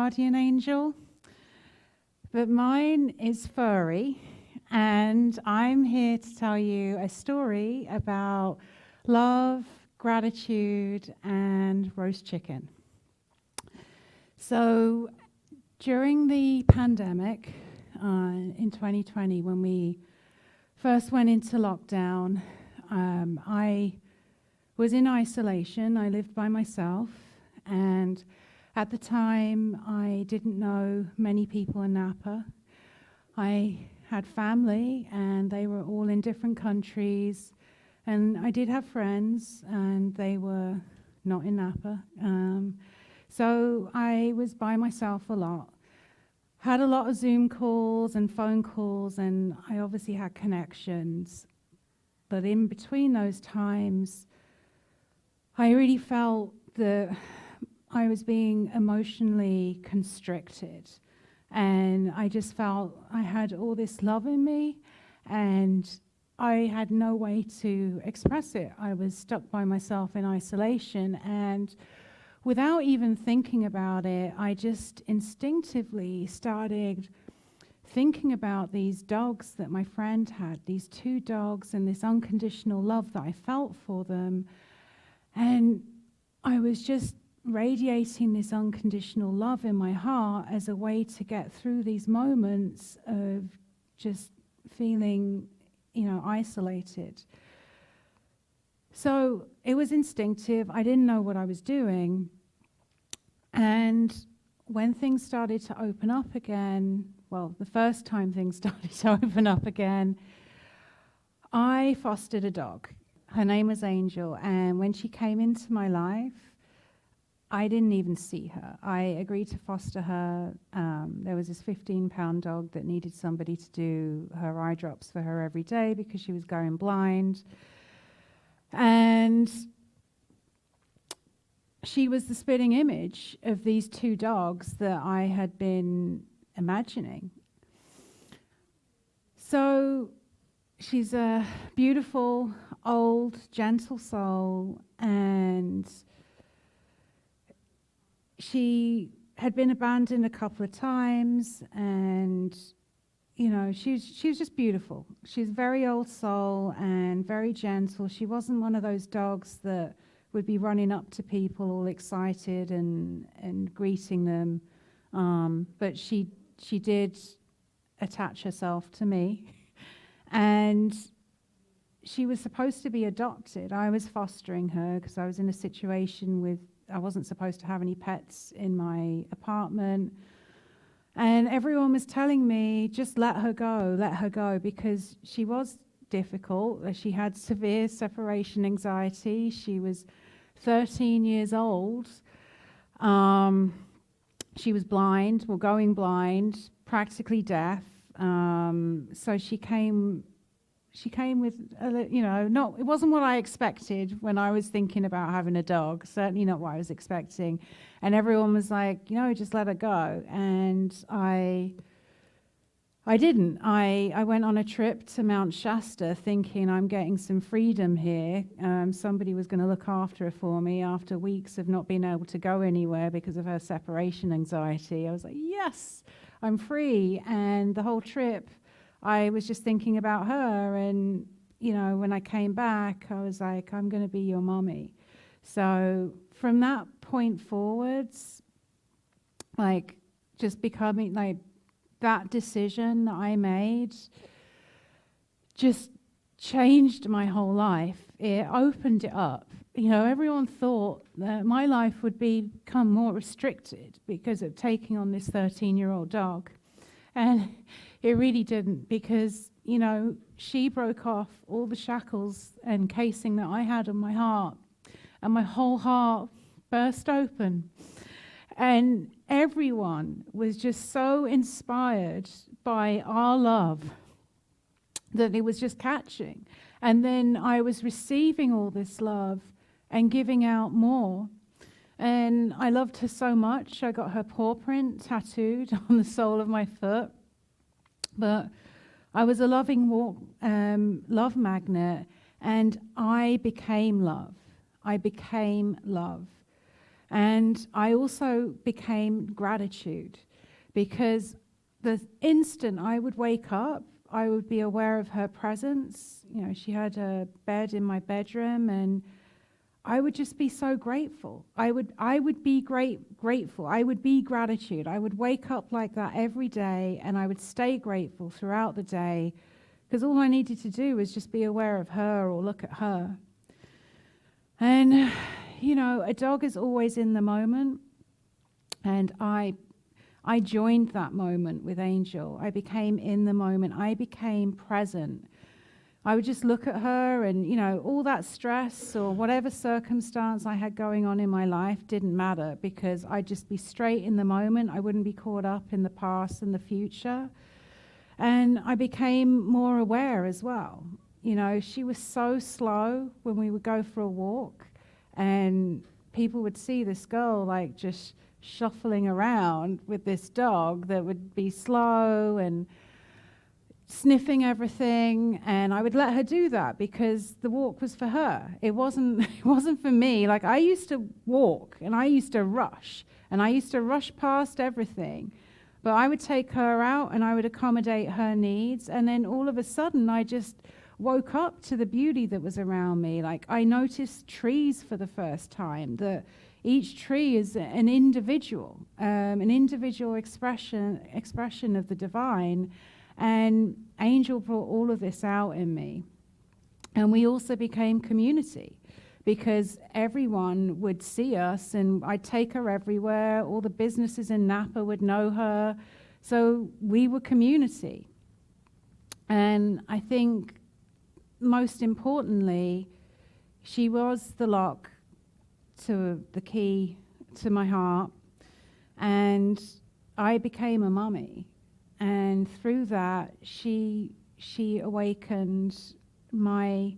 guardian angel, but mine is furry, and I'm here to tell you a story about love, gratitude, and roast chicken. So during the pandemic in 2020, when we first went into lockdown, I was in isolation. I lived by myself, and at the time I didn't know many people in Napa. I had family and they were all in different countries, and I did have friends and they were not in Napa. So I was by myself a lot. Had a lot of Zoom calls and phone calls, and I obviously had connections. But in between those times, I really felt that I was being emotionally constricted. And I just felt I had all this love in me, and I had no way to express it. I was stuck by myself in isolation, and without even thinking about it, I just instinctively started thinking about these dogs that my friend had, these two dogs, and this unconditional love that I felt for them. And I was just radiating this unconditional love in my heart as a way to get through these moments of just feeling, isolated. So it was instinctive. I didn't know what I was doing. And when things started to open up again, well, the first time things started to open up again, I fostered a dog. Her name was Angel, and when she came into my life, I didn't even see her. I agreed to foster her. There was this 15-pound dog that needed somebody to do her eye drops for her every day because she was going blind. And she was the spitting image of these two dogs that I had been imagining. So she's a beautiful, old, gentle soul, and she had been abandoned a couple of times, and she was just beautiful. She's a very old soul and very gentle. She wasn't one of those dogs that would be running up to people all excited and greeting them, but she did attach herself to me, and she was supposed to be adopted. I was fostering her because I was in a situation I wasn't supposed to have any pets in my apartment. And everyone was telling me, just let her go, because she was difficult. She had severe separation anxiety. She was 13 years old. She was blind, going blind, practically deaf. So she came with, it wasn't what I expected when I was thinking about having a dog, certainly not what I was expecting. And everyone was like, just let her go. And I didn't. I went on a trip to Mount Shasta thinking I'm getting some freedom here. Somebody was going to look after her for me after weeks of not being able to go anywhere because of her separation anxiety. I was like, yes, I'm free. And the whole trip, I was just thinking about her, and when I came back, I was like, I'm going to be your mommy. So from that point forwards, just becoming that decision that I made just changed my whole life. It opened it up. Everyone thought that my life would become more restricted because of taking on this 13-year-old dog. And it really didn't, because, she broke off all the shackles and casing that I had on my heart, and my whole heart burst open. And everyone was just so inspired by our love that it was just catching. And then I was receiving all this love and giving out more. And I loved her so much. I got her paw print tattooed on the sole of my foot. But I was a loving love magnet, and I became love. I became love. And I also became gratitude, because the instant I would wake up, I would be aware of her presence. You know, she had a bed in my bedroom, and I would just be so grateful. I would be grateful. I would be gratitude. I would wake up like that every day, and I would stay grateful throughout the day, because all I needed to do was just be aware of her or look at her. And, you know, a dog is always in the moment, and I joined that moment with Angel. I became in the moment. I became present. I would just look at her, and, you know, all that stress or whatever circumstance I had going on in my life didn't matter, because I'd just be straight in the moment. I wouldn't be caught up in the past and the future. And I became more aware as well. You know, she was so slow when we would go for a walk, and people would see this girl like just shuffling around with this dog that would be slow and sniffing everything, and I would let her do that because the walk was for her. It wasn't for me. Like, I used to walk and I used to rush past everything. But I would take her out and I would accommodate her needs, and then all of a sudden I just woke up to the beauty that was around me. Like, I noticed trees for the first time, that each tree is an individual expression of the divine. And Angel brought all of this out in me. And we also became community, because everyone would see us, and I'd take her everywhere. All the businesses in Napa would know her. So we were community. And I think most importantly, she was the lock to the key to my heart. And I became a mummy. And through that, she awakened my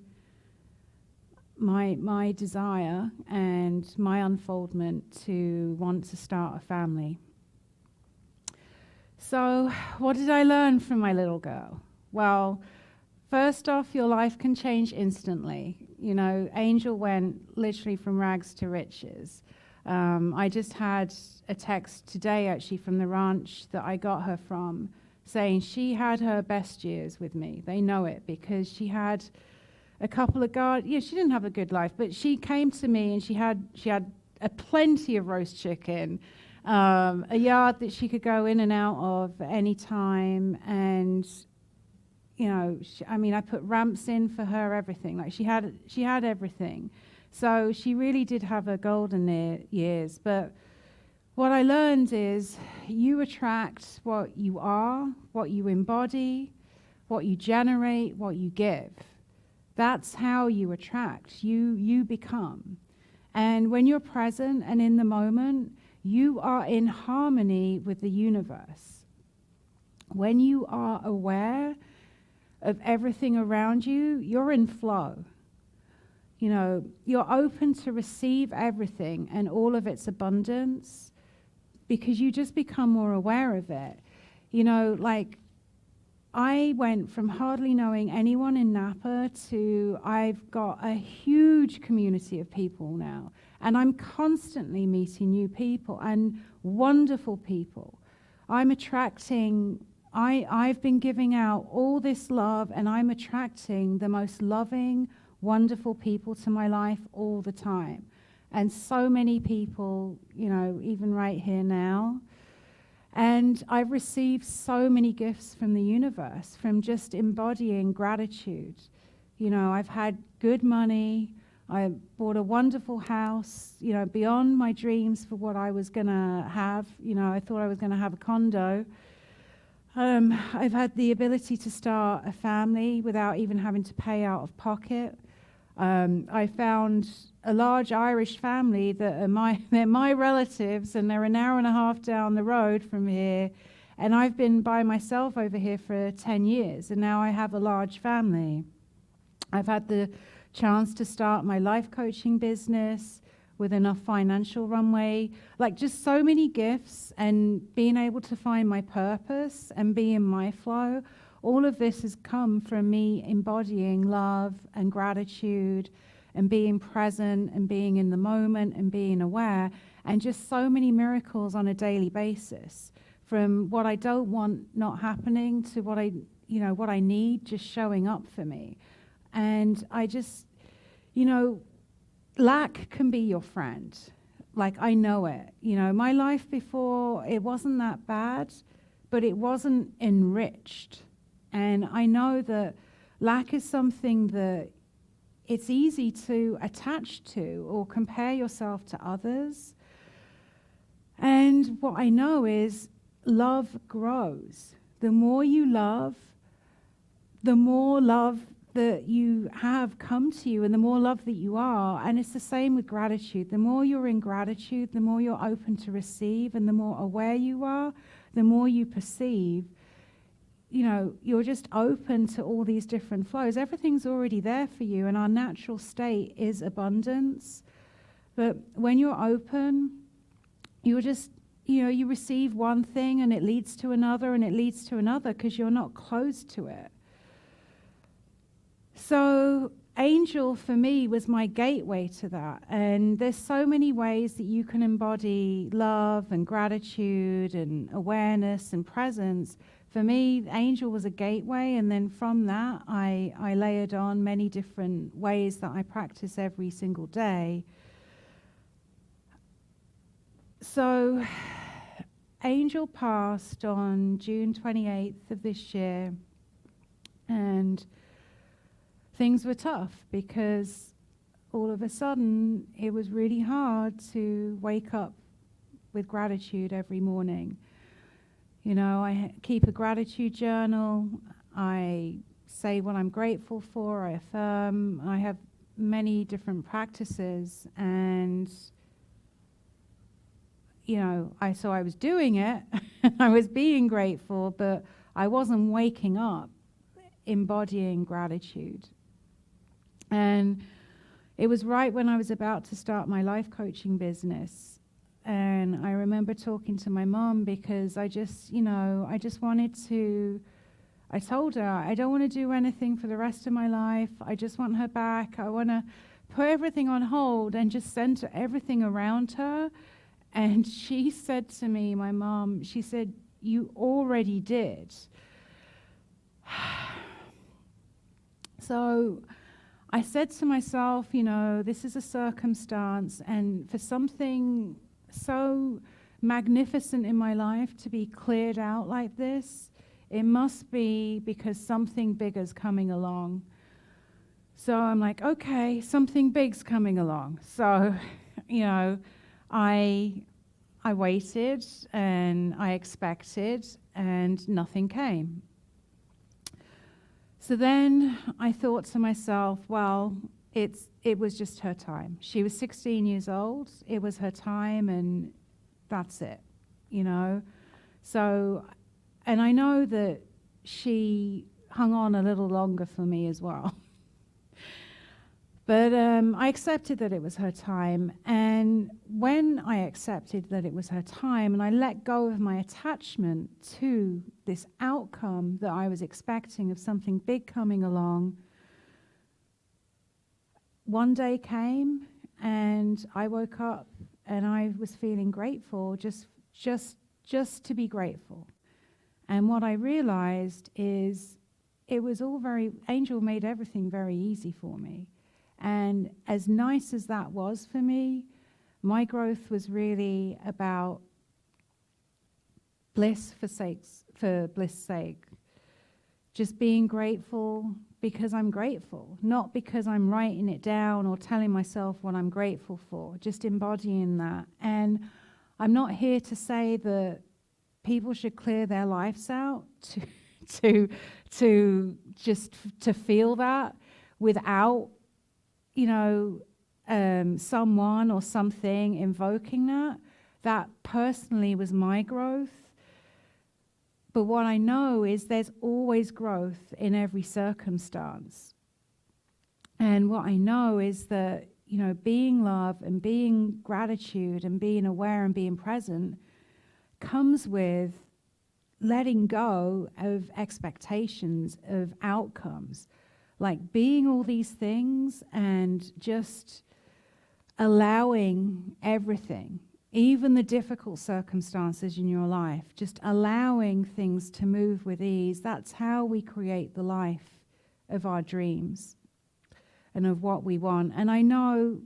desire and my unfoldment to want to start a family. So what did I learn from my little girl? Well, first off, your life can change instantly. You know, Angel went literally from rags to riches. I just had a text today, actually, from the ranch that I got her from, saying she had her best years with me. They know it, because she had a couple of she didn't have a good life, but she came to me and she had a plenty of roast chicken, a yard that she could go in and out of at any time, and you know, I put ramps in for her, everything. Like, she had everything. So she really did have her golden years. But what I learned is you attract what you are, what you embody, what you generate, what you give. That's how you attract. You become. And when you're present and in the moment, you are in harmony with the universe. When you are aware of everything around you, you're in flow. You know, you're open to receive everything and all of its abundance, because you just become more aware of it. You know, like, I went from hardly knowing anyone in Napa to I've got a huge community of people now, and I'm constantly meeting new people and wonderful people. I've been giving out all this love, and I'm attracting the most loving, wonderful people to my life all the time. And so many people, you know, even right here now. And I've received so many gifts from the universe, from just embodying gratitude. You know, I've had good money. I bought a wonderful house, you know, beyond my dreams for what I was going to have. You know, I thought I was going to have a condo. I've had the ability to start a family without even having to pay out of pocket. I found a large Irish family that they're my relatives, and they're an hour and a half down the road from here. And I've been by myself over here for 10 years, and now I have a large family. I've had the chance to start my life coaching business with enough financial runway, like just so many gifts, and being able to find my purpose and be in my flow. All of this has come from me embodying love and gratitude and being present and being in the moment and being aware, and just so many miracles on a daily basis, from what I don't want not happening to what I need just showing up for me. And I just, lack can be your friend. Like, I know it. My life before, it wasn't that bad, but it wasn't enriched. And I know that lack is something that it's easy to attach to or compare yourself to others. And what I know is love grows. The more you love, the more love that you have come to you and the more love that you are. And it's the same with gratitude. The more you're in gratitude, the more you're open to receive, and the more aware you are, the more you perceive. You're just open to all these different flows. Everything's already there for you, and our natural state is abundance. But when you're open, you're just, you receive one thing and it leads to another and it leads to another because you're not closed to it. So Angel for me was my gateway to that. And there's so many ways that you can embody love and gratitude and awareness and presence. For me, Angel was a gateway, and then from that, I layered on many different ways that I practice every single day. So Angel passed on June 28th of this year, and things were tough because all of a sudden it was really hard to wake up with gratitude every morning. I keep a gratitude journal. I say what I'm grateful for. I affirm. I have many different practices, and I was doing it. I was being grateful, but I wasn't waking up embodying gratitude. And it was right when I was about to start my life coaching business. And I remember talking to my mom because I wanted to, I told her, I don't want to do anything for the rest of my life. I just want her back. I want to put everything on hold and just center everything around her. And she said to me, my mom, she said, you already did. So I said to myself, this is a circumstance, and for something so magnificent in my life to be cleared out like this, it must be because something bigger's coming along. So I'm like, okay, something big's coming along. So, I waited and I expected, and nothing came. So then I thought to myself, well, it was just her time. She was 16 years old. It was her time, and that's it, So, and I know that she hung on a little longer for me as well. But I accepted that it was her time. And when I accepted that it was her time and I let go of my attachment to this outcome that I was expecting of something big coming along, one day came and I woke up and I was feeling grateful, just to be grateful. And what I realized is it was all Angel made everything very easy for me. And as nice as that was for me, my growth was really about bliss for bliss sake. Just being grateful because I'm grateful, not because I'm writing it down or telling myself what I'm grateful for, just embodying that. And I'm not here to say that people should clear their lives out to feel that without someone or something invoking that. That personally was my growth. But what I know is there's always growth in every circumstance. And what I know is that, being love and being gratitude and being aware and being present comes with letting go of expectations of outcomes. like being all these things and just allowing everything, even the difficult circumstances in your life, just allowing things to move with ease. That's how we create the life of our dreams and of what we want. And I know,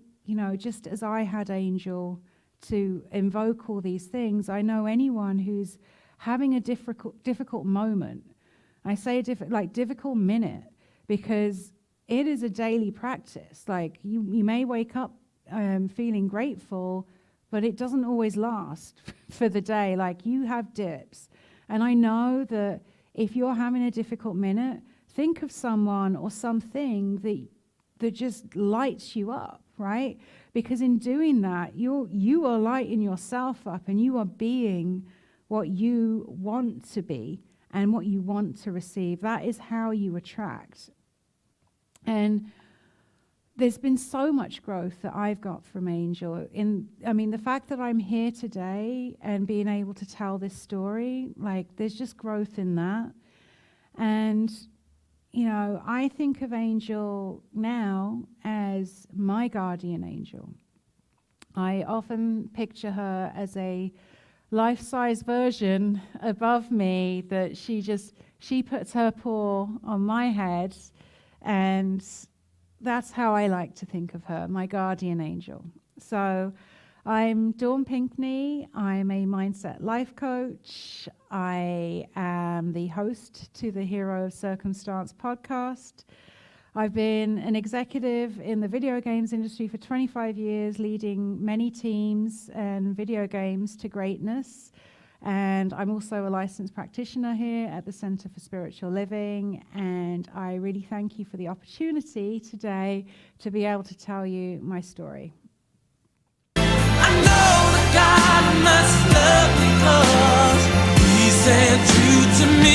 just as I had Angel to invoke all these things, I know anyone who's having a difficult moment. I say difficult minute because it is a daily practice. Like you may wake up feeling grateful, but it doesn't always last for the day. Like you have dips. And I know that if you're having a difficult minute, think of someone or something that just lights you up, right? Because in doing that, you are lighting yourself up and you are being what you want to be and what you want to receive. That is how you attract. And there's been so much growth that I've got from Angel. The fact that I'm here today and being able to tell this story, there's just growth in that. And I think of Angel now as my guardian angel. I often picture her as a life-size version above me that she puts her paw on my head, and that's how I like to think of her, my guardian angel. So I'm Dawn Pinkney. I'm a mindset life coach. I am the host to the Hero of Circumstance podcast. I've been an executive in the video games industry for 25 years, leading many teams and video games to greatness. And I'm also a licensed practitioner here at the Center for Spiritual Living. And I really thank you for the opportunity today to be able to tell you my story. I know that God must love me 'cause He said true to me.